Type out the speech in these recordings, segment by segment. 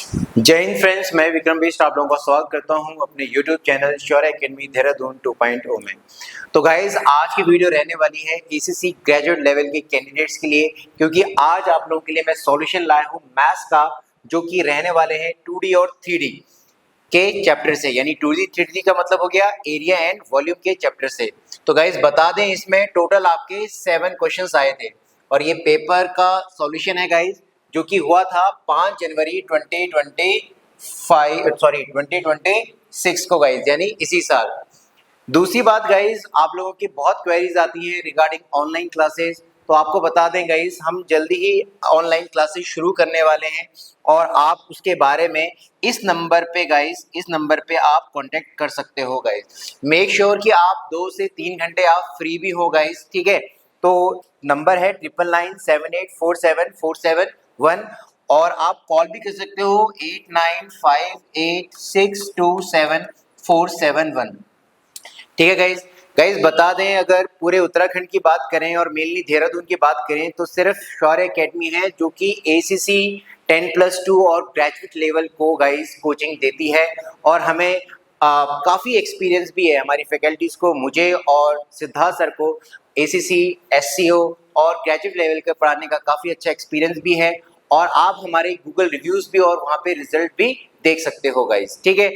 जय हिंद फ्रेंड्स, मैं विक्रम बेस्ट आप लोगों का स्वागत करता हूं अपने YouTube channel sure academy Dehradun 2.0 में। तो गाइज आज की वीडियो रहने वाली है एसीसी ग्रेजुएट लेवल के कैंडिडेट्स के लिए, क्योंकि आज आप लोगों के लिए मैं सॉल्यूशन लाया हूं मैथ्स का, जो कि रहने वाले हैं 2D और 3D के चैप्टर से। यानी 2D 3D का मतलब हो गया एरिया एंड वॉल्यूम के चैप्टर से। तो गाइज बता दें, इसमें टोटल आपके 7 क्वेश्चंस आए थे और ये पेपर का सॉल्यूशन है गाइज, जो कि हुआ था 5 जनवरी 2026 को गाइज, यानी इसी साल। दूसरी बात गाइज, आप लोगों की बहुत क्वेरीज आती हैं रिगार्डिंग ऑनलाइन क्लासेस, तो आपको बता दें गाइज, हम जल्दी ही ऑनलाइन क्लासेस शुरू करने वाले हैं और आप उसके बारे में इस नंबर पे गाइज, इस नंबर पे आप कांटेक्ट कर सकते हो गाइज। मेक श्योर कि आप 2 से 3 घंटे आप फ्री भी हो गाइज, ठीक है। तो नंबर है 9997847471 और आप कॉल भी कर सकते हो 8958627471। ठीक है गाइज। गाइज बता दें, अगर पूरे उत्तराखंड की बात करें और मेनली देहरादून की बात करें तो सिर्फ शौर्य एकेडमी है जो कि एसीसी 10+2 और ग्रेजुएट लेवल को गाइज कोचिंग देती है। और हमें काफ़ी एक्सपीरियंस भी है हमारी फैकल्टीज को, मुझे और सिद्धार्थ सर को एसीसी एससीओ और ग्रेजुएट लेवल के पढ़ाने का काफ़ी अच्छा एक्सपीरियंस भी है। और आप हमारे गूगल रिव्यूज़ भी और वहाँ पे रिजल्ट भी देख सकते हो गाइज, ठीक है।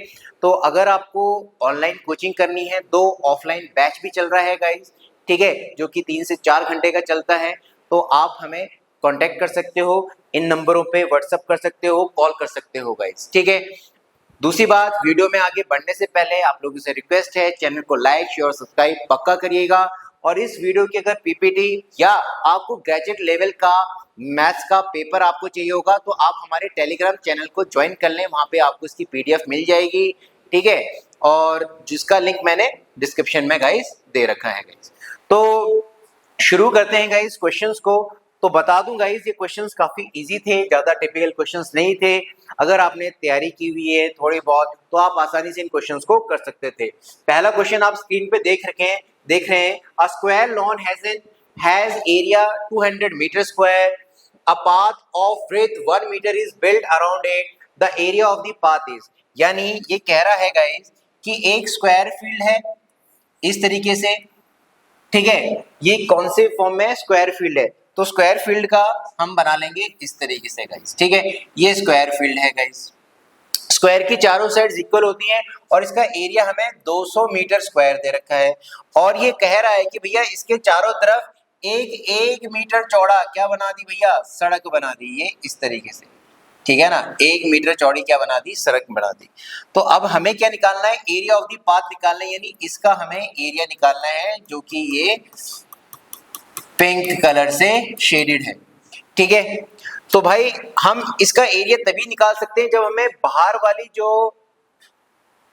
तो अगर आपको ऑनलाइन कोचिंग करनी है, 2 ऑफलाइन बैच भी चल रहा है गाइज, ठीक है, जो कि 3 से 4 घंटे का चलता है। तो आप हमें कांटेक्ट कर सकते हो, इन नंबरों पे व्हाट्सअप कर सकते हो, कॉल कर सकते हो गाइज, ठीक है। दूसरी बात, वीडियो में आगे बढ़ने से पहले आप लोगों से रिक्वेस्ट है, चैनल को लाइक शेयर और सब्सक्राइब पक्का करिएगा। और इस वीडियो की अगर पीपीटी या आपको ग्रेजुएट लेवल का मैथ्स का पेपर आपको चाहिए होगा तो आप हमारे टेलीग्राम चैनल को ज्वाइन कर लें, वहां पे आपको इसकी पीडीएफ मिल जाएगी, ठीक है। और जिसका लिंक मैंने डिस्क्रिप्शन में गाइस दे रखा है गाइस। तो शुरू करते हैं गाइस क्वेश्चंस को। तो बता दूं गाइस, ये क्वेश्चंस काफी इजी थे, ज्यादा टिपिकल क्वेश्चंस नहीं थे। अगर आपने तैयारी की हुई है थोड़ी बहुत तो आप आसानी से इन क्वेश्चंस को कर सकते थे। पहला क्वेश्चन आप स्क्रीन पे देख रहे हैं। A square lawn has area 200 metre square, a path of breadth 1 metre is built around it, the area of the path is. यानी ये कह रहा है गाइस कि एक स्क्वायर फील्ड है इस तरीके से, ठीक है। ये कौन से फॉर्म में स्क्वायर फील्ड है, तो स्क्वायर फील्ड का हम बना लेंगे इस तरीके से गाइस, ठीक है। ये स्क्वायर फील्ड है गाइस, स्क्वायर की चारों साइड्स इक्वल होती हैं और इसका एरिया हमें 200 मीटर स्क्वायर दे रखा है। और ये कह रहा है कि भैया इसके चारों तरफ एक 1 मीटर चौड़ा क्या बना दी भैया, सड़क बना दी, ये इस तरीके से, ठीक है ना। 1 मीटर चौड़ी क्या बना दी, सड़क बना दी। तो अब हमें क्या निकालना है, एरिया ऑफ द पाथ निकालना है, यानी इसका हमें एरिया निकालना है, जो कि ये पिंक कलर से शेडेड है, ठीक है। तो भाई हम इसका एरिया तभी निकाल सकते हैं जब हमें बाहर वाली जो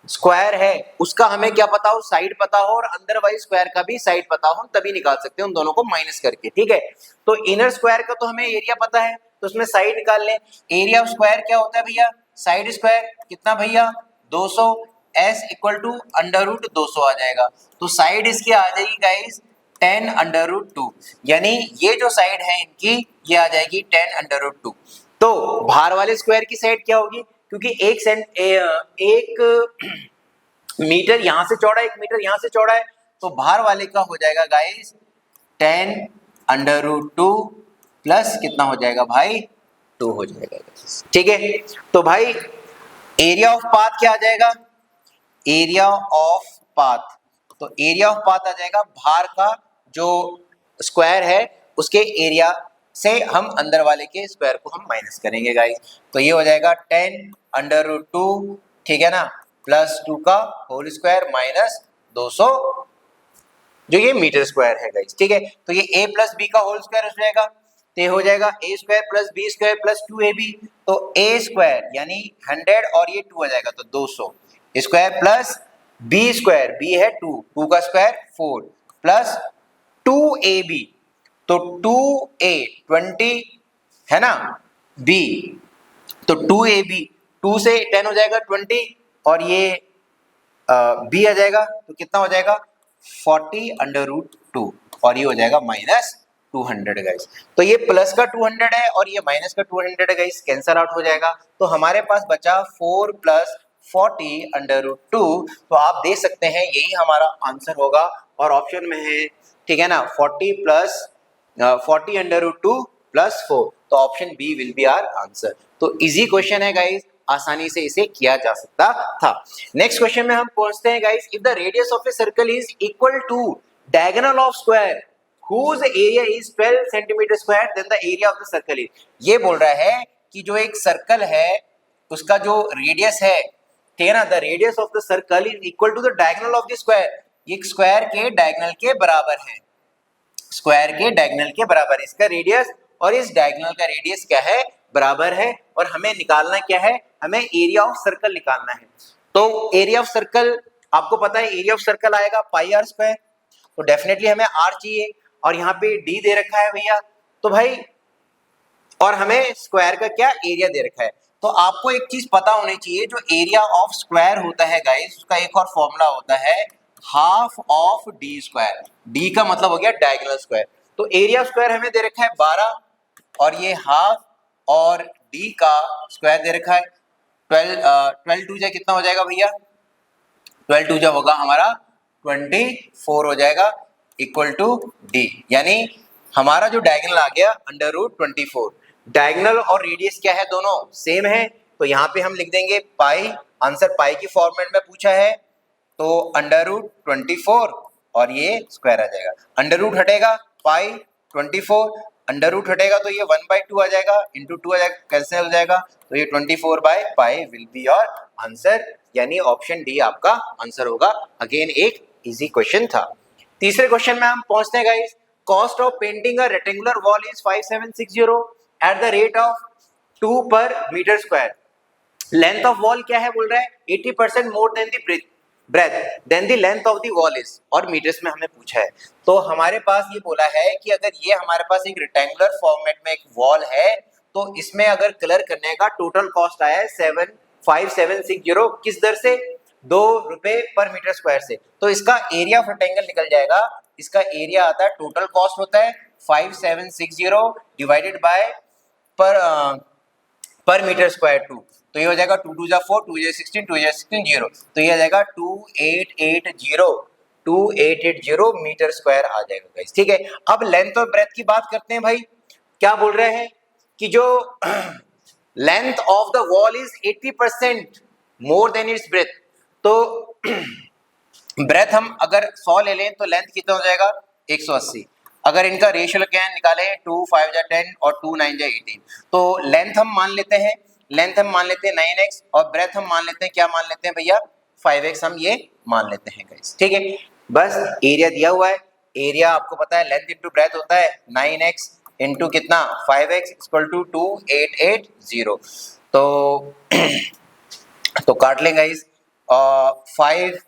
स्क्वायर है उसका हमें क्या पता हो, साइड पता हो, और अंदर वाली स्क्वायर का भी साइड पता हो, तभी निकाल सकते हैं उन दोनों को माइनस करके, ठीक है। तो इनर स्क्वायर का तो हमें एरिया पता है, तो उसमें साइड निकाल लें। एरिया ऑफ स्क्वायर क्या होता है भैया, साइड स्क्वायर कितना भैया 200, s equal to under root 200 आ जाएगा। तो साइड इसकी आ जाएगी गाइस 10 अंडर रूट 2, यानी ये जो साइड है इनकी ये आ जाएगी 10 अंडर रूट 2। तो बाहर वाले स्क्वायर की साइड क्या होगी, क्योंकि एक मीटर यहां से चौड़ा 1 मीटर यहां से चौड़ा है, तो बाहर वाले का हो जाएगा गाइस 10 अंडर रूट 2 प्लस कितना हो जाएगा भाई 2 हो जाएगा, ठीक है। तो भाई एरिया ऑफ पाथ क्या आ जाएगा, एरिया ऑफ पाथ, तो एरिया ऑफ पाथ आ जाएगा बाहर का जो स्क्वायर है उसके एरिया से हम अंदर वाले के स्क्वायर को हम माइनस करेंगे गाइस। तो ये हो जाएगा 10 अंडर रूट 2, ठीक है ना, प्लस 2 का होल स्क्वायर माइनस 200 जो ये मीटर स्क्वायर है गाइस, ठीक है। तो ये a प्लस बी का होल स्क्वायर हो जाएगा, तो ये हो जाएगा a square plus B square plus 2ab। तो a स्क्वायर यानी 100 और ये 2 आ जाएगा तो 200 square plus b square, b है 2, 2 का स्क्वायर 4 प्लस 2ab, तो 2a 20 है ना, b तो 2ab, 2 से 10 हो जाएगा 20 और ये b आ जाएगा तो कितना हो जाएगा 40 अंडर रूट 2 और ये हो जाएगा माइनस 200 गाइस। तो ये प्लस का 200 है और ये माइनस का 200 है गाइस, कैंसल आउट हो जाएगा। तो हमारे पास बचा 4 + 40 √2। तो आप देख सकते हैं यही हमारा आंसर होगा और ऑप्शन में है, ठीक है ना, 40 √2 + 4। तो option B will be our answer. तो इजी क्वेश्चन है गाइस, आसानी से इसे किया जा सकता था। नेक्स्ट क्वेश्चन में हम पहुंचते हैं guys. If the radius of a circle is equal to diagonal of square whose area is 12 centimetre square, then the area of the circle is। ये बोल रहा है कि जो एक सर्कल है उसका जो रेडियस है, ठीक है ना, the radius of the circle is equal to the diagonal of the square. ये स्क्वायर के डायगोनल के बराबर है, स्क्वायर के डायगोनल के बराबर इसका रेडियस, और इस डायगोनल का रेडियस क्या है, बराबर है। और हमें निकालना क्या है, हमें एरिया ऑफ सर्कल निकालना है। तो एरिया ऑफ सर्कल आपको पता है, एरिया ऑफ सर्कल आएगा पाई आर स्क्वायर। तो डेफिनेटली हमें आर चाहिए और यहाँ पे डी दे रखा है भैया, तो भाई, और हमें स्क्वायर का क्या एरिया दे रखा है। तो आपको एक चीज पता होनी चाहिए, जो एरिया ऑफ स्क्वायर होता है गाइस, उसका एक और फॉर्मूला होता है half of D square. D का मतलब हो गया डायगोनल स्क्वायर। तो एरिया ऑफ स्क्वायर हमें दे रखा है 12 और ये हाफ, और डी का स्क्वायर दे रखा है 12 टू जा कितना हो जाएगा भैया, 12 टू जा होगा हमारा 24 हो जाएगा, इक्वल टू डी। यानी हमारा जो डायगोनल आ गया √24। डायगोनल और रेडियस क्या है, दोनों सेम है। तो यहाँ पे हम लिख देंगे पाई, आंसर पाई की फॉर्मेट में पूछा है, तो √24 और ये स्क्वायर आ जाएगा। अंडर रूट हटेगा, पाई 24, अंडर रूट हटेगा तो ये 1/2 आ जाएगा, इंटू 2 आ जाएगा, कैंसिल हो जाएगा। तो ये 24/पाई विल बी योर आंसर, यानी ऑप्शन डी आपका आंसर होगा। अगेन एक इजी क्वेश्चन था। तीसरे क्वेश्चन में हम पहुंचते हैं guys. Cost of painting a rectangular wall is 5760 at the rate of 2 per metre square. Length of wall क्या है बोल रहा है, 80% more than the breadth than the length of the wall is, और मीटर्स में हमें पूछा है। तो हमारे पास ये बोला है कि अगर ये हमारे पास एक रेक्टेंगुलर फॉर्मेट में एक वॉल है, तो इसमें अगर कलर करने का टोटल कॉस्ट आया है 5760, किस दर से, 2 रुपए पर मीटर स्क्वायर से। तो इसका एरिया ऑफ रेक्टेंगल निकल जाएगा। इसका एरिया आता है, टोटल कॉस्ट होता है 5760 डिवाइडेड बाय पर मीटर स्क्वायर 2। तो ये हो जाएगा 2 2 जा 4, 2 जा 16, 2 जा 16 0। तो ये आ जाएगा 2880 मीटर स्क्वायर आ जाएगा गाइस, ठीक है। अब लेंथ और ब्रेथ की बात करते हैं भाई। क्या बोल रहे हैं कि जो length of the wall is 80% more then it's breath. तो ब्रेथ हम अगर 100 ले लें तो लेंथ कितना हो जाएगा, 180। अगर इनका रेशियो क्या निकाले, 2 5 जा 10 और 2 9 जा 18। तो लेंथ हम मान लेते हैं, 9x, और ब्रेथ हम मान लेते हैं, क्या मान लेते हैं भैया, 5x हम ये मान लेते हैं गाइस, ठीक है। बस एरिया दिया हुआ है, एरिया आपको पता है लेंथ इंटू ब्रेथ होता है 9x इंटू कितना 5x इक्वल टू 2880। तो काट लें गाइस, 5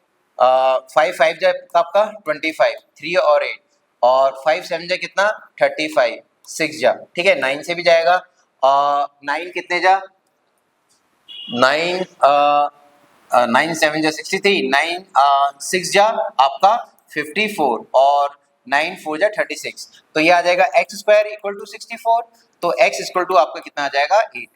5 जा आपका 25, 3 और 8, और 5 7 जा कितना 35, 6 जा, ठीक है, 9 से भी जाएगा, 9 कितने जा 9 9 7 जा 63, 9 6 जा आपका 54, और 9 4 जा 36। तो ये आ जाएगा x स्क्वायर इक्वल टू 64। तो x इक्वल टू आपका कितना आ जाएगा 8।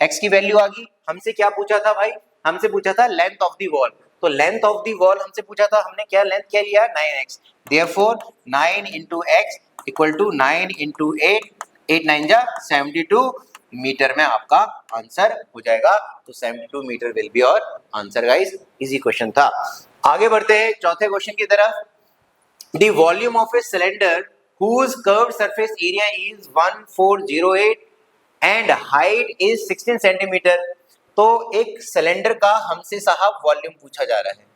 x की वैल्यू आ गई। हमसे क्या पूछा था भाई, हमसे पूछा था लेंथ ऑफ द वॉल। तो लेंथ ऑफ द वॉल हमसे पूछा था, हमने क्या लेंथ क्या लिया 9x। Therefore 9 into x equal to 9 into 8, 8 9 जा 72 मीटर में आपका आंसर हो जाएगा। तो 72 मीटर विल बी और आंसर गाइस। इजी क्वेश्चन था। आगे बढ़ते हैं चौथे क्वेश्चन की तरफ। The volume of a cylinder whose curved surface area is 1408 and height is 16 centimetre. तो एक सिलेंडर का हमसे साहब वॉल्यूम पूछा जा रहा है।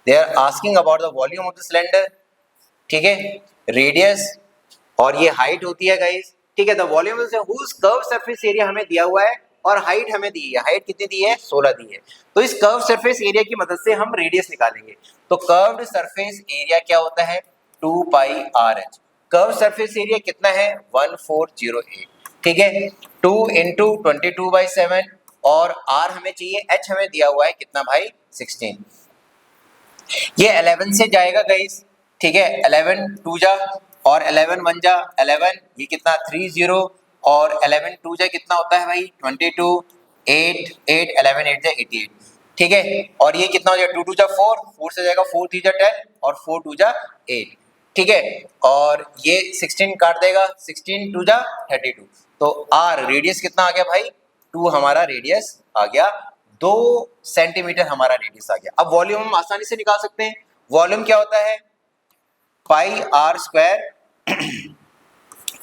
They are asking about the volume of the cylinder, ठीक है, रेडियस और ये हाइट होती है गाइस, ठीक है। The volume whose curved surface area हमें दिया हुआ है और हाइट हमें दी है। हाइट कितनी दी है, 16 दी है। तो इस कर्व सरफेस एरिया की मदद से हम रेडियस निकालेंगे। तो कर्व्ड सरफेस एरिया क्या होता है, 2 pi r h. Curve surface area कितना है 1408, ठीक है। 2 इंटू 22/7, और आर हमें चाहिए, एच हमें दिया हुआ है कितना भाई 16। ये 11 से जाएगा गाइस, ठीक है, 11 2 जा और 11 1 जा 11, ये कितना 30, और 11 2 जा कितना होता है भाई 22, 8 8 11 8 जा 88, ठीक है। और ये कितना हो जाएगा 2 2 जा 4, 4 से जाएगा 4 3 जा 10 और 4 2 जा 8, ठीक है। और ये 16 काट देगा, 16 2 जा 32, तो आर रेडियस कितना आ गया भाई 2 हमारा रेडियस आ गया, 2 सेंटीमीटर हमारा रेडियस आ गया। अब वॉल्यूम हम आसानी से निकाल सकते हैं। वॉल्यूम क्या होता है पाई आर स्क्वायर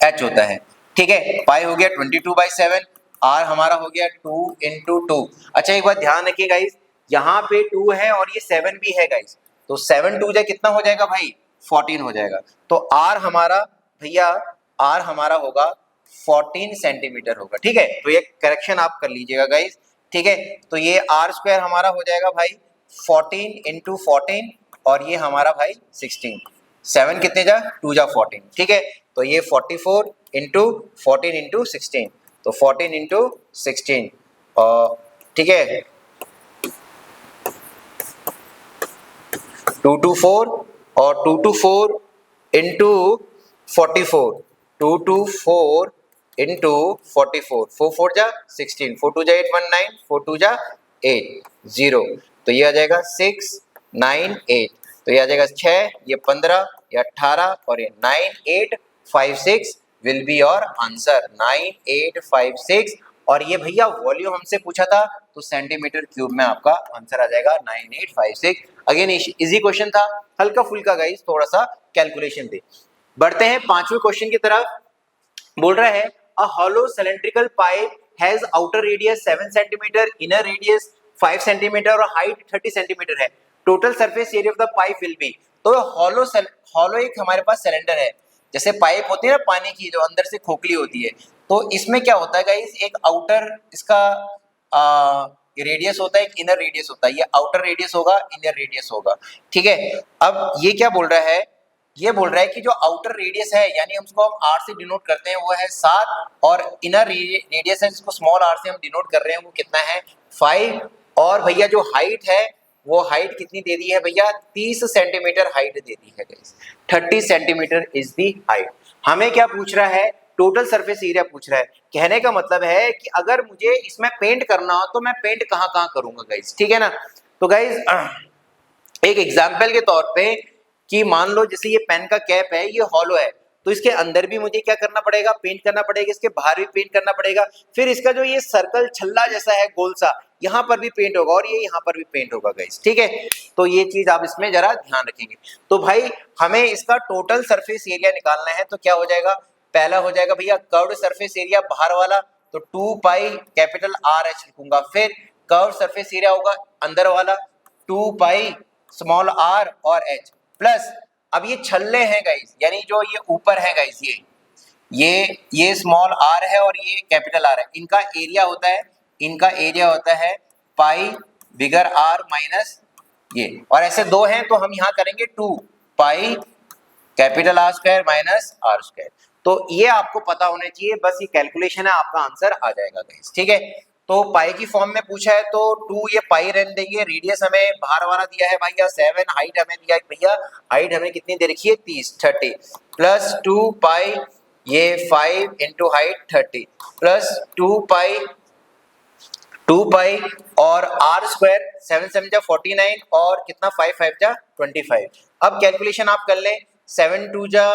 एच होता है, ठीक है। पाई हो गया 22/7, आर हमारा हो गया 2 × 2। अच्छा एक बात ध्यान रखिए गाइस, यहाँ पे 2 है और ये 7 भी है गाइस, तो 7 2 जा कितना हो जाएगा भाई 14 हो जाएगा। तो आर हमारा भैया आर हमारा होगा 14 सेंटीमीटर होगा, ठीक है। तो ये करेक्शन आप कर लीजिएगा गाइस, ठीक है। तो ये आर स्क्वायर हमारा हो जाएगा भाई 14 × 14 और ये हमारा भाई 16, 7 कितने जा 2 जा 14, ठीक है। तो ये 44 × 14 × 16, तो 14 × 16, ठीक है। 2 2 4 और 2 2 4 × 44, 2 2 4 × 44, 4 4 जा 16, 4 2 जा 8 1 9, 4 2 जा 8 0, तो ये आ जाएगा 6 9 8, तो ये आ जाएगा 6, ये 15, ये 18 और ये 9 8 5 6 विल बी योर आंसर 9 8 5 6। और ये भैया वॉल्यूम हमसे पूछा था तो सेंटीमीटर क्यूब में आपका आंसर आ जाएगा 9856। अगेन इजी क्वेश्चन था, हल्का फुल्का गाइस, थोड़ा सा कैलकुलेशन थे। बढ़ते हैं पांचवें क्वेश्चन की तरफ। बोल रहा है a hollow cylindrical pipe has outer radius 7 centimetre, inner radius 5 centimetre और हाइट 30 सेंटीमीटर है। Total surface area of the pipe will be. तो हॉलो एक हमारे पास सिलेंडर है, जैसे पाइप होती है ना पानी की जो अंदर से खोखली होती है, तो इसमें क्या होता है गाइस एक आउटर इसका रेडियस होता है, एक इनर रेडियस होता है। ये आउटर रेडियस होगा, इनर रेडियस होगा, ठीक है। अब ये क्या बोल रहा है, ये बोल रहा है कि जो आउटर रेडियस है यानी उसको हम आर से डिनोट करते हैं वो है 7, और इनर रेडियस है जिसको स्मॉल आर से हम डिनोट कर रहे हैं वो कितना है 5। और भैया जो हाइट है वो हाइट कितनी दे दी है भैया 30 सेंटीमीटर हाइट दे दी है guys, 30 centimetre is the height. हमें क्या पूछ रहा है टोटल सरफेस एरिया पूछ रहा है। कहने का मतलब है कि अगर मुझे इसमें पेंट करना हो तो मैं पेंट कहाँ कहाँ करूंगा गाइस, ठीक है ना। तो गाइस एक एग्जांपल के तौर पे कि मान लो जैसे ये पेन का कैप है ये हॉलो है, तो इसके अंदर भी मुझे क्या करना पड़ेगा पेंट करना पड़ेगा, इसके बाहर भी पेंट करना पड़ेगा, फिर इसका जो ये सर्कल छल्ला जैसा है गोल सा यहाँ पर भी पेंट होगा और ये यहाँ पर भी पेंट होगा गाइस, ठीक है। तो ये चीज आप इसमें जरा ध्यान रखेंगे। तो भाई हमें इसका टोटल सरफेस एरिया निकालना है, तो क्या हो जाएगा पहला हो जाएगा भैया कर्व्ड सरफेस एरिया बाहर वाला, तो 2 पाई कैपिटल आर एच लिखूंगा। फिर कर्व्ड सरफेस एरिया होगा अंदर वाला 2 पाई स्मॉल आर और एच प्लस, अब ये छल्ले हैं गाइस यानी जो ये ऊपर है गाइस ये स्मॉल आर है और ये कैपिटल आर है, इनका एरिया होता है पाई बिगर आर माइनस ये, और ऐसे दो हैं तो हम यहाँ करेंगे 2 pi capital R square minus R square. तो ये आपको पता होना चाहिए, बस ये कैलकुलेशन है आपका आंसर आ जाएगा गाइस, ठीक है। तो पाई की फॉर्म में पूछा है तो 2 ये पाई रहने देंगे, रेडियस हमें बाहर वाला दिया है भैया 7, हाइट हमें दिया है भैया हाइट हमें कितनी दे रखी है 30 प्लस 2 पाई ये 5 इंटू हाइट 30 प्लस 2 पाई और आर स्क्वायर 7 7 जा 49 और कितना 5 5 जा 25। अब कैलकुलेशन आप कर लें 7 2 जा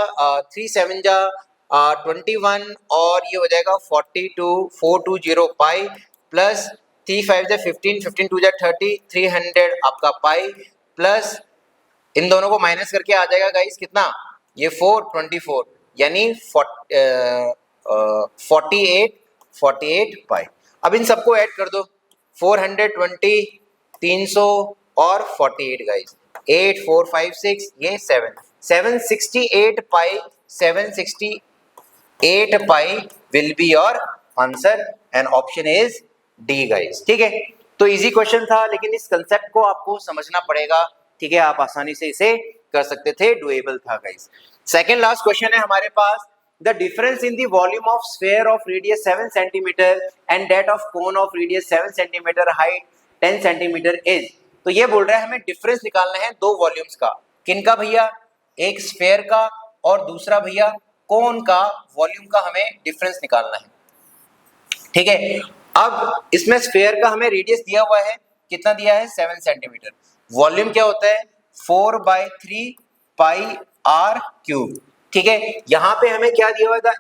3 7 जा 21 और ये हो जाएगा 42 420 पाई प्लस 3 5 जा 15 15 2 जा 30 300 आपका पाई प्लस इन दोनों को माइनस करके आ जाएगा गाइस कितना ये 424 यानी 48 पाई। अब इन सबको ऐड कर दो 420 300 और 48 गाइस 8 4 5 6 ये 768 pi 768 pi will be your answer and option is D guys, ठीक है। तो इजी क्वेश्चन था लेकिन इस कंसेप्ट को आपको समझना पड़ेगा, ठीक है। आप आसानी से इसे कर सकते थे, डुएबल था गाइस। सेकंड लास्ट क्वेश्चन है हमारे पास, the difference in the volume of sphere of radius 7 centimetre and that of cone of radius 7 centimetre height 10 centimetre is. तो ये बोल रहा है हमें डिफरेंस निकालना है दो वॉल्यूम्स का, किनका भैया एक स्फीयर का और दूसरा भैया कोन का वॉल्यूम का हमें डिफरेंस निकालना है। ठीक है, अब इसमें स्फीयर का हमें रेडियस दिया हुआ है, कितना दिया है 7 सेंटीमीटर। वॉल्यूम क्या होता है 4/3 पाई आर क्यूब। ठीक है, यहाँ पे हमें क्या दिया हुआ था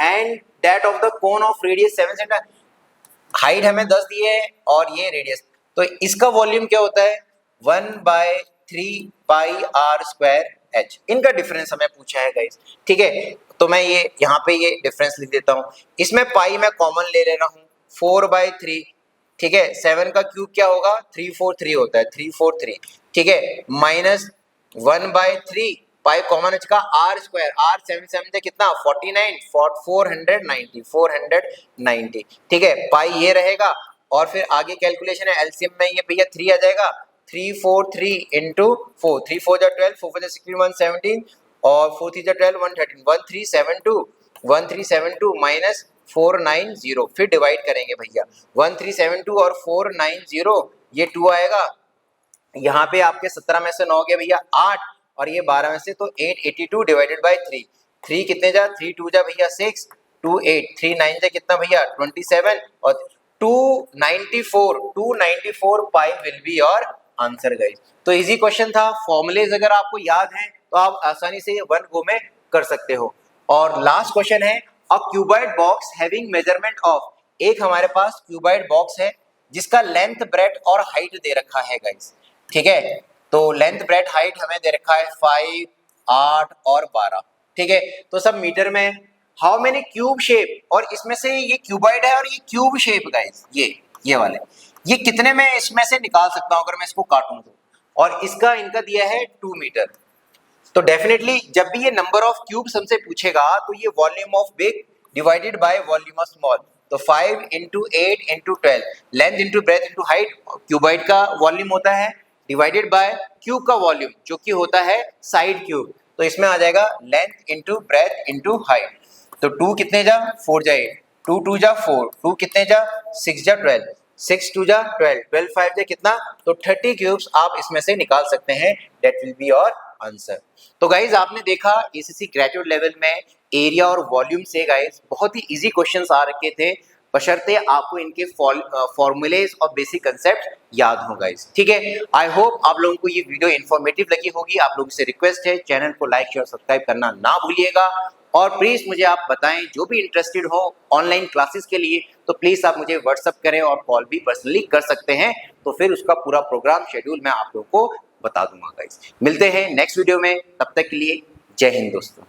and that of the cone of radius 7 centimetre, height हमें 10 दी है और ये रेडियस, तो इसका वॉल्यूम क्या होता है 1/3 पाई आर स्क्वायर एच। इनका डिफरेंस हमें पूछा है गाइस। ठीक है, तो मैं ये यहाँ पे ये डिफरेंस लिख देता हूँ, इसमें पाई मैं कॉमन ले ले रहा हूँ 4/3। ठीक है, 7 का क्यूब क्या होगा 343 होता है, 343। ठीक है, माइनस 1/3 पाई कॉमन का आर स्क्वायर, आर 7 से कितना 49 490। ठीक है, पाई ये रहेगा और फिर आगे कैलकुलेशन है एलसीएम में, ये भैया 3 आ जाएगा, 343 इंटू 4, 3 4 जा 12, 4 4 जा 16 117 और 4 3 जा 12 113, 1372 माइनस 490, फिर डिवाइड करेंगे भैया 1372 और 490, ये 2 आएगा, यहाँ पे आपके 17 में से 9 गया भैया 8 और ये 12 में से तो 882 डिवाइडेड बाय 3, 3 कितने जा 3 2 जा भैया 6, 2 8, 3 9 जा कितना भैया 27 और 294 pi will be your answer guys. तो इजी क्वेश्चन था, फॉर्मूलेज अगर आपको याद हैं तो आप आसानी से ये वन गो में कर सकते हो। और लास्ट क्वेश्चन है a cuboid box having measurement of, एक हमारे पास क्यूबॉइड बॉक्स है जिसका लेंथ ब्रेड्थ और हाइट दे रखा है गाइस। ठीक है, तो लेंथ ब्रेड्थ हाइट हमें दे रखा है 5 8 और 12। ठीक है, तो सब मीटर में हाउ मेनी क्यूब शेप, और इसमें से ये क्यूबॉइड है और ये क्यूब शेप गाइस, ये वाले, ये कितने में इसमें से निकाल सकता हूं अगर मैं इसको काटूं तो, और इसका इनका दिया है 2 मीटर। तो डेफिनेटली जब भी ये नंबर ऑफ क्यूब्स हमसे पूछेगा तो ये volume of big divided by volume of small, तो 5 into 8 into 12, length into breadth into height cuboid का वॉल्यूम होता है, डिवाइडेड बाय क्यूब का वॉल्यूम जो कि होता है साइड क्यूब, तो इसमें आ जाएगा length into breadth into height. तो 2 कितने जा 4 जा 8, 2 2 जा 4, 2 कितने जा 6 जा 12, 6 2 जा 12, 12 5 जा कितना, तो 30 क्यूब्स आप इसमें से निकाल सकते हैं, that will be your answer. तो गाइज आपने देखा एसीसी ग्रेजुएट लेवल में एरिया और वॉल्यूम से गाइज बहुत ही इजी क्वेश्चंस आ रखे थे, बशर्ते आपको इनके फॉर्मूलेज और बेसिक कंसेप्ट याद हो गाइज। ठीक है, आई होप आप लोगों को ये वीडियो इन्फॉर्मेटिव लगी होगी। आप लोगों से रिक्वेस्ट है चैनल को लाइक शेयर सब्सक्राइब करना ना भूलिएगा, और प्लीज मुझे आप बताएं जो भी इंटरेस्टेड हो ऑनलाइन क्लासेस के लिए, तो प्लीज आप मुझे व्हाट्सअप करें और कॉल भी पर्सनली कर सकते हैं, तो फिर उसका पूरा प्रोग्राम शेड्यूल मैं आप लोगों को बता दूंगा गाइस। मिलते हैं नेक्स्ट वीडियो में, तब तक के लिए जय हिंद दोस्तों।